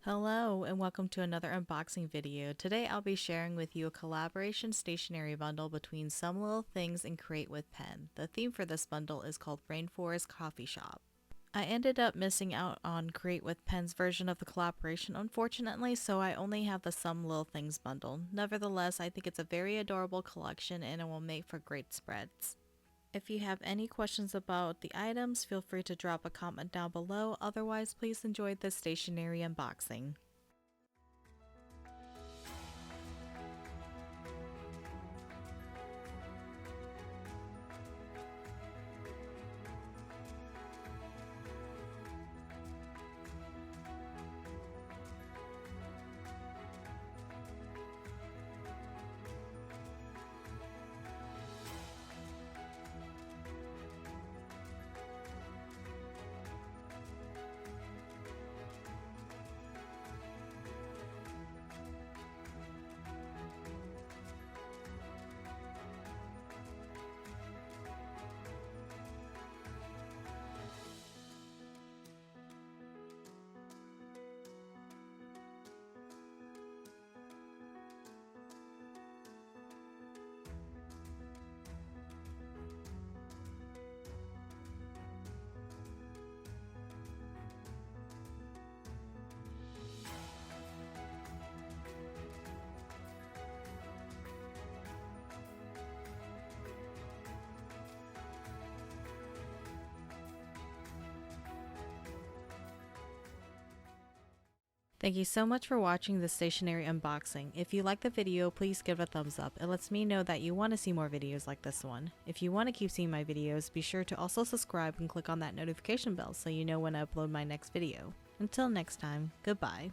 Hello and welcome to another unboxing video. Today I'll be sharing with you a collaboration stationery bundle between SumLilThings and Create with Pen. The theme for this bundle is called Rainforest Coffee Shop. I ended up missing out on Create with Pen's version of the collaboration unfortunately, so I only have the SumLilThings bundle. Nevertheless, I think it's a very adorable collection and it will make for great spreads. If you have any questions about the items, feel free to drop a comment down below. Otherwise, please enjoy this stationery unboxing. Thank you so much for watching this stationery unboxing. If you like the video, please give a thumbs up. It lets me know that you want to see more videos like this one. If you want to keep seeing my videos, be sure to also subscribe and click on that notification bell so you know when I upload my next video. Until next time, goodbye.